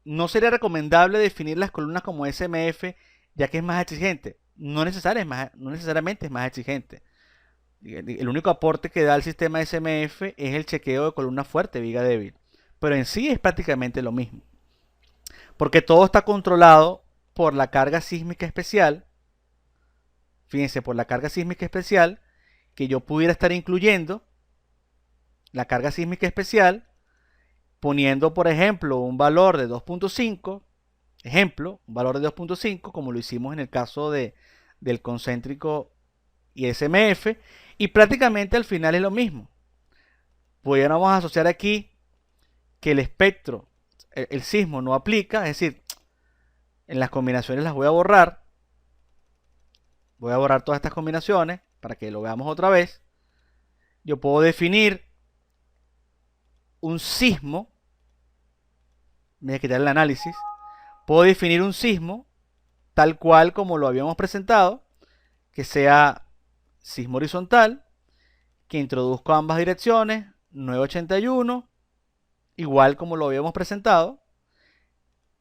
no sería recomendable definir las columnas como SMF, ya que es más exigente. No necesariamente es más exigente. El único aporte que da el sistema SMF es el chequeo de columna fuerte, viga débil. Pero en sí es prácticamente lo mismo. Porque todo está controlado por la carga sísmica especial. Fíjense, por la carga sísmica especial que yo pudiera estar incluyendo. La carga sísmica especial poniendo, por ejemplo, un valor de 2.5. Ejemplo, un valor de 2.5, como lo hicimos en el caso del concéntrico y SMF. Y prácticamente al final es lo mismo. Pudiéramos asociar aquí que el espectro, el sismo no aplica, es decir, en las combinaciones las voy a borrar. Voy a borrar todas estas combinaciones para que lo veamos otra vez. Yo puedo definir un sismo. Voy a quitar el análisis. Puedo definir un sismo tal cual como lo habíamos presentado, que sea sismo horizontal, que introduzca ambas direcciones, 981, igual como lo habíamos presentado.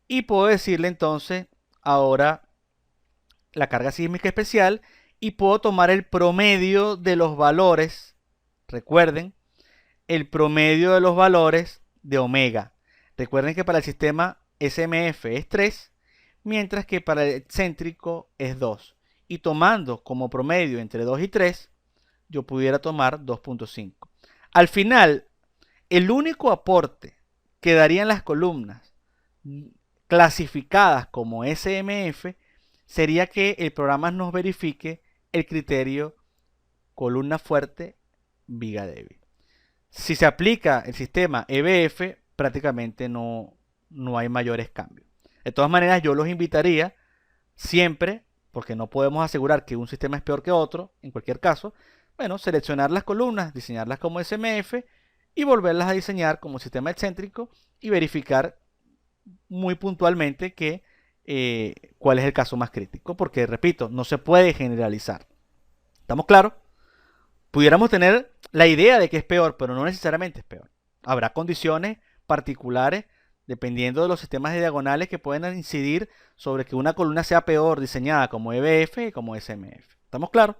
Y puedo decirle entonces ahora la carga sísmica especial y puedo tomar el promedio de los valores. Recuerden, el promedio de los valores de omega. Recuerden que para el sistema SMF es 3, mientras que para el excéntrico es 2. Y tomando como promedio entre 2 y 3, yo pudiera tomar 2.5. Al final, el único aporte que darían las columnas clasificadas como SMF sería que el programa nos verifique el criterio columna fuerte, viga débil. Si se aplica el sistema EBF, prácticamente no hay mayores cambios. De todas maneras, yo los invitaría siempre, porque no podemos asegurar que un sistema es peor que otro, en cualquier caso, bueno, seleccionar las columnas, diseñarlas como SMF y volverlas a diseñar como sistema excéntrico y verificar muy puntualmente cuál es el caso más crítico, porque repito, no se puede generalizar. ¿Estamos claros? Pudiéramos tener la idea de que es peor, pero no necesariamente es peor. Habrá condiciones particulares dependiendo de los sistemas de diagonales que pueden incidir sobre que una columna sea peor diseñada como EBF que como SMF. ¿Estamos claros?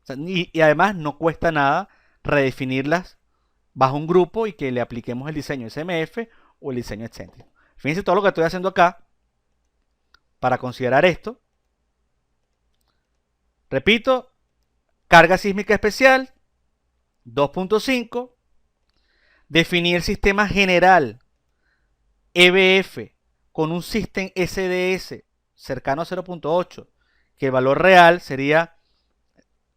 O sea, y además no cuesta nada redefinirlas bajo un grupo y que le apliquemos el diseño SMF o el diseño excéntrico. Fíjense todo lo que estoy haciendo acá para considerar esto. Repito, carga sísmica especial, 2.5. Definir el sistema general EBF con un system SDS cercano a 0.8, que el valor real sería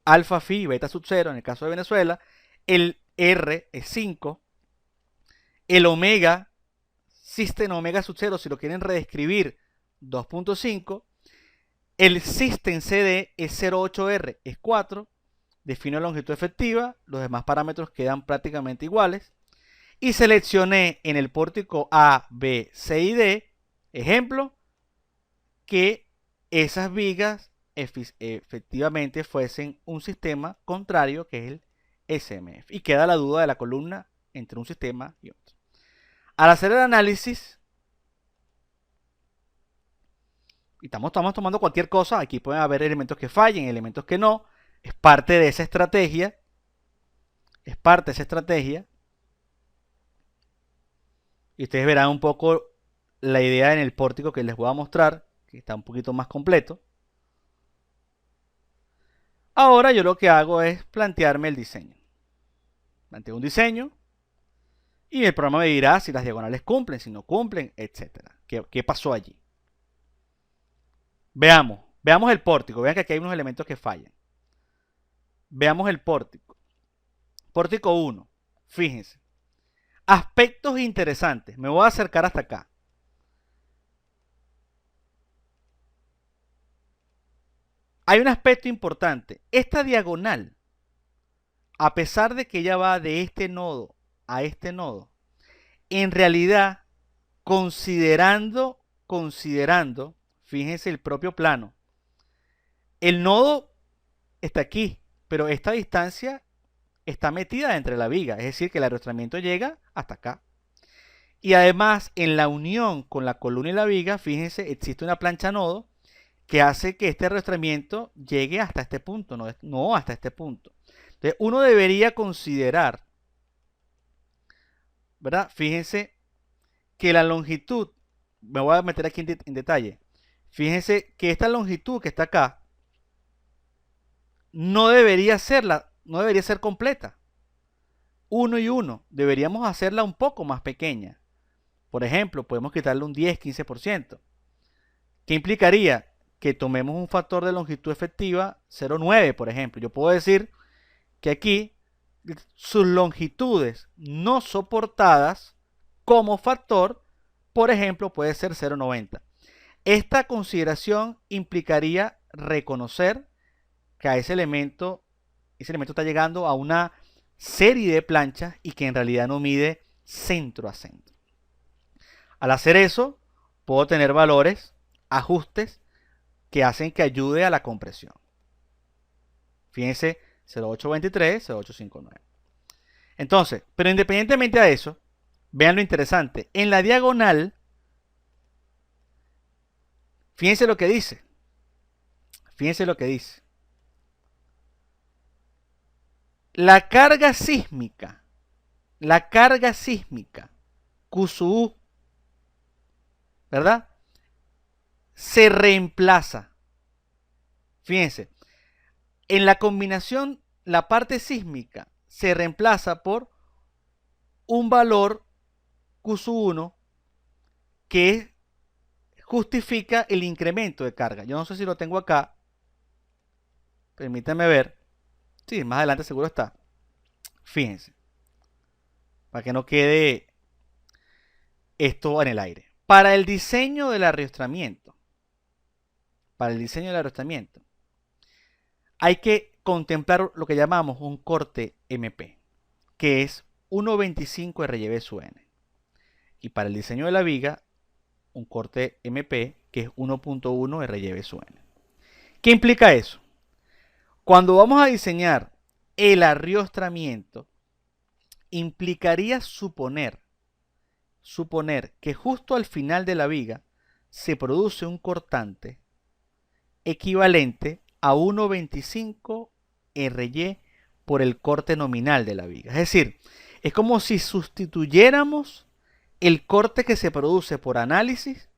alfa phi beta sub 0 en el caso de Venezuela. El R es 5. El omega, system omega sub 0, si lo quieren redescribir, 2.5. El system CD es 0.8R, es 4. Defino la longitud efectiva, los demás parámetros quedan prácticamente iguales. Y seleccioné en el pórtico A, B, C y D, ejemplo, que esas vigas efectivamente fuesen un sistema contrario, que es el SMF. Y queda la duda de la columna entre un sistema y otro. Al hacer el análisis, y estamos tomando cualquier cosa, aquí pueden haber elementos que fallen, elementos que no, es parte de esa estrategia, es parte de esa estrategia, y ustedes verán un poco la idea en el pórtico que les voy a mostrar, que está un poquito más completo. Ahora yo lo que hago es plantearme el diseño. Planteo un diseño y el programa me dirá si las diagonales cumplen, si no cumplen, etc. ¿Qué pasó allí? Veamos el pórtico. Vean que aquí hay unos elementos que fallan. Veamos el pórtico. Pórtico 1. Fíjense. Aspectos interesantes. Me voy a acercar hasta acá. Hay un aspecto importante. Esta diagonal, a pesar de que ella va de este nodo a este nodo, en realidad, considerando, fíjense el propio plano, el nodo está aquí, pero esta distancia está metida entre la viga, es decir, que el arrastramiento llega hasta acá. Y además, en la unión con la columna y la viga, fíjense, existe una plancha nodo que hace que este arrastramiento llegue hasta este punto, no hasta este punto. Entonces, uno debería considerar, ¿verdad? Fíjense que la longitud, me voy a meter aquí en detalle, fíjense que esta longitud que está acá, no debería ser completa. 1 y 1, deberíamos hacerla un poco más pequeña. Por ejemplo, podemos quitarle un 10-15%. ¿Qué implicaría? Que tomemos un factor de longitud efectiva 0,9, por ejemplo. Yo puedo decir que aquí sus longitudes no soportadas como factor, por ejemplo, puede ser 0,90. Esta consideración implicaría reconocer que a ese elemento está llegando a una serie de planchas y que en realidad no mide centro a centro. Al hacer eso, puedo tener valores, ajustes, que hacen que ayude a la compresión. Fíjense, 0,823, 0,859. Entonces, pero independientemente de eso, vean lo interesante. En la diagonal, fíjense lo que dice. Fíjense lo que dice. La carga sísmica, Q sub U, ¿verdad? Se reemplaza. Fíjense, en la combinación, la parte sísmica se reemplaza por un valor Q sub 1 que justifica el incremento de carga. Yo no sé si lo tengo acá. Permítanme ver. Sí, más adelante seguro está. Fíjense. Para que no quede esto en el aire. Para el diseño del arrastramiento, hay que contemplar lo que llamamos un corte MP, que es 1.25 RYB sub N. Y para el diseño de la viga, un corte MP, que es 1.1 RYB sub N. ¿Qué implica eso? Cuando vamos a diseñar el arrastramiento, implicaría suponer que justo al final de la viga se produce un cortante equivalente a 1.25 RY por el corte nominal de la viga. Es decir, es como si sustituyéramos el corte que se produce por análisis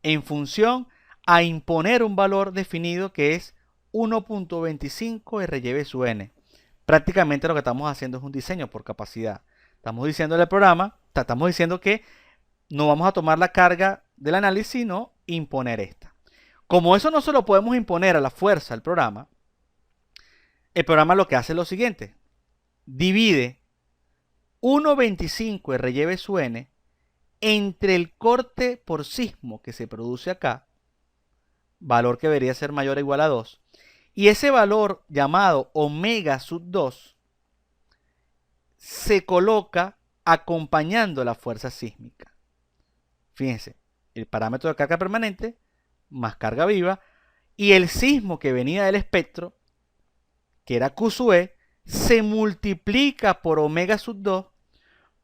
en función a imponer un valor definido que es 1.25 RYB sub N. Prácticamente lo que estamos haciendo es un diseño por capacidad. Estamos diciendo al programa, estamos diciendo que no vamos a tomar la carga del análisis, sino imponer esta. Como eso no se lo podemos imponer a la fuerza al programa, el programa lo que hace es lo siguiente. Divide 1.25 RYB sub N entre el corte por sismo que se produce acá, valor que debería ser mayor o igual a 2, y ese valor llamado omega sub 2 se coloca acompañando la fuerza sísmica. Fíjense, el parámetro de carga permanente más carga viva y el sismo que venía del espectro, que era Q sub E, se multiplica por omega sub 2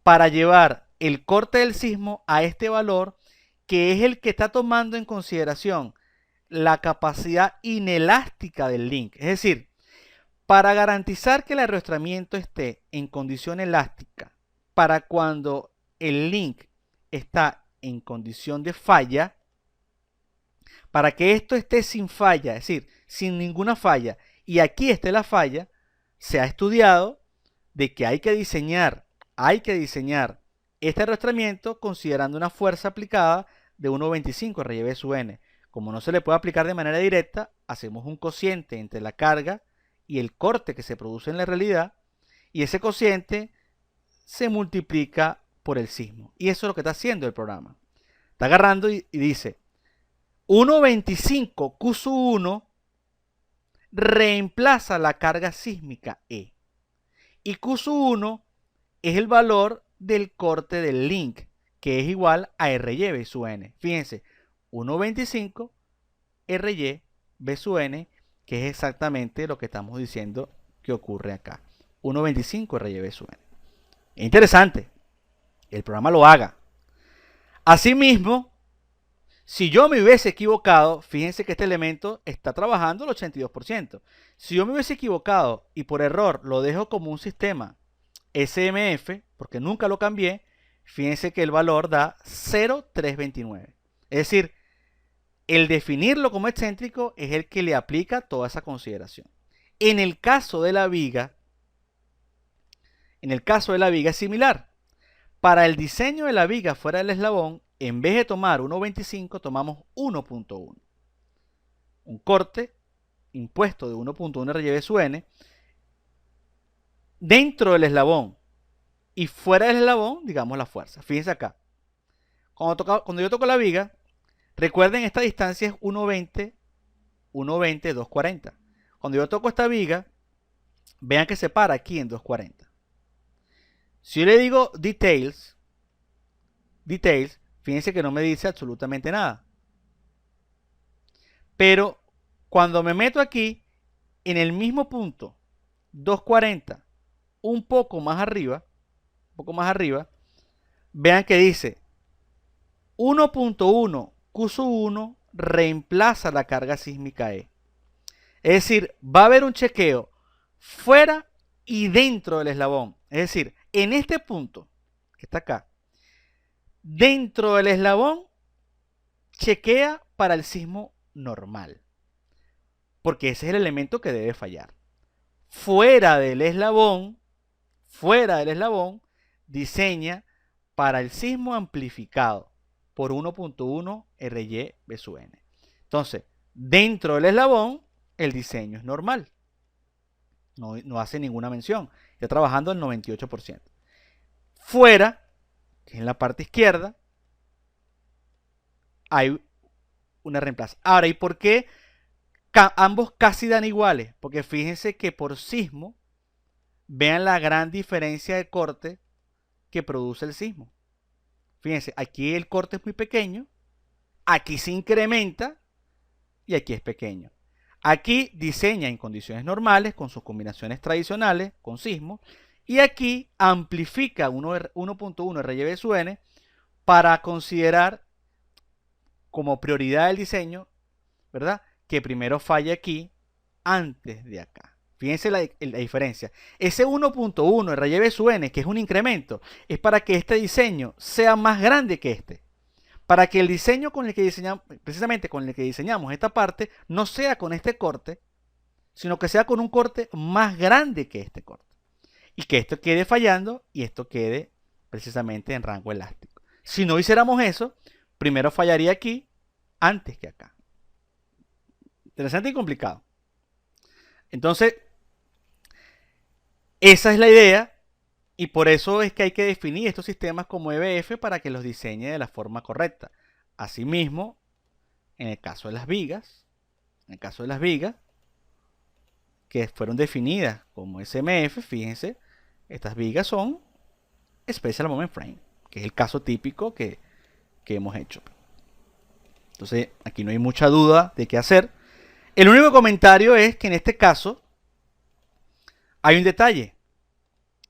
para llevar el corte del sismo a este valor, que es el que está tomando en consideración la capacidad inelástica del link. Es decir, para garantizar que el arrastramiento esté en condición elástica para cuando el link está en condición de falla, para que esto esté sin falla, es decir, sin ninguna falla, y aquí esté la falla, se ha estudiado de que hay que diseñar este arrastramiento considerando una fuerza aplicada de 1.25 RYB sub N. Como no se le puede aplicar de manera directa, hacemos un cociente entre la carga y el corte que se produce en la realidad, y ese cociente se multiplica por el sismo. Y eso es lo que está haciendo el programa. Está agarrando y dice 1.25 Q sub 1 reemplaza la carga sísmica E. Y Q sub 1 es el valor del corte del link, que es igual a RY sub N. Fíjense, 1.25 RY B sub N, que es exactamente lo que estamos diciendo que ocurre acá. 1.25 RY B sub N. Es interesante. El programa lo haga. Asimismo, si yo me hubiese equivocado, fíjense que este elemento está trabajando al 82%. Si yo me hubiese equivocado y por error lo dejo como un sistema SMF, porque nunca lo cambié, fíjense que el valor da 0,329. Es decir, el definirlo como excéntrico es el que le aplica toda esa consideración. En el caso de la viga es similar. Para el diseño de la viga fuera del eslabón, en vez de tomar 1.25, tomamos 1.1. Un corte impuesto de 1.1 R sub n dentro del eslabón y fuera del eslabón, digamos la fuerza. Fíjense acá. Cuando yo toco la viga, recuerden, esta distancia es 1.20, 1.20, 2.40. Cuando yo toco esta viga, vean que se para aquí en 2.40. Si yo le digo details, fíjense que no me dice absolutamente nada. Pero cuando me meto aquí, en el mismo punto, 2.40, un poco más arriba, vean que dice 1.1 Q sub 1 reemplaza la carga sísmica E. Es decir, va a haber un chequeo fuera y dentro del eslabón. Es decir, en este punto, que está acá, dentro del eslabón, chequea para el sismo normal. Porque ese es el elemento que debe fallar. Fuera del eslabón, diseña para el sismo amplificado por 1.1 RY B sub n. Entonces, dentro del eslabón, el diseño es normal. No hace ninguna mención. Está trabajando el 98%. Fuera, que es en la parte izquierda, hay una reemplaza. Ahora, ¿y por qué ambos casi dan iguales? Porque fíjense que por sismo, vean la gran diferencia de corte que produce el sismo. Fíjense, aquí el corte es muy pequeño, aquí se incrementa y aquí es pequeño. Aquí diseña en condiciones normales con sus combinaciones tradicionales con sismo y aquí amplifica 1.1 RY sub n para considerar como prioridad del diseño, ¿verdad? Que primero falle aquí antes de acá. Fíjense la diferencia. Ese 1.1 RY sub n, que es un incremento, es para que este diseño sea más grande que este. Para que el diseño con el que diseñamos, precisamente con el que diseñamos esta parte, no sea con este corte, sino que sea con un corte más grande que este corte. Y que esto quede fallando y esto quede precisamente en rango elástico. Si no hiciéramos eso, primero fallaría aquí antes que acá. Interesante y complicado. Entonces, esa es la idea y por eso es que hay que definir estos sistemas como EBF para que los diseñe de la forma correcta. Asimismo, en el caso de las vigas, que fueron definidas como SMF, fíjense, estas vigas son Special Moment Frame, que es el caso típico que hemos hecho. Entonces, aquí no hay mucha duda de qué hacer. El único comentario es que en este caso hay un detalle.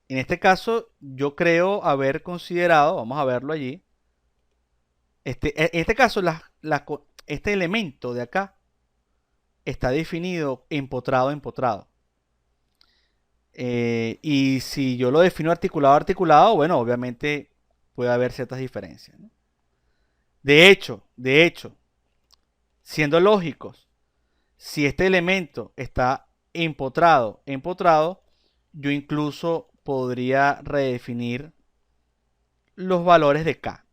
En este caso, yo creo haber considerado, vamos a verlo allí, en este caso, este elemento de acá está definido empotrado. Y si yo lo defino articulado, bueno, obviamente puede haber ciertas diferencias, ¿no? De hecho, siendo lógicos, si este elemento está empotrado, yo incluso podría redefinir los valores de K.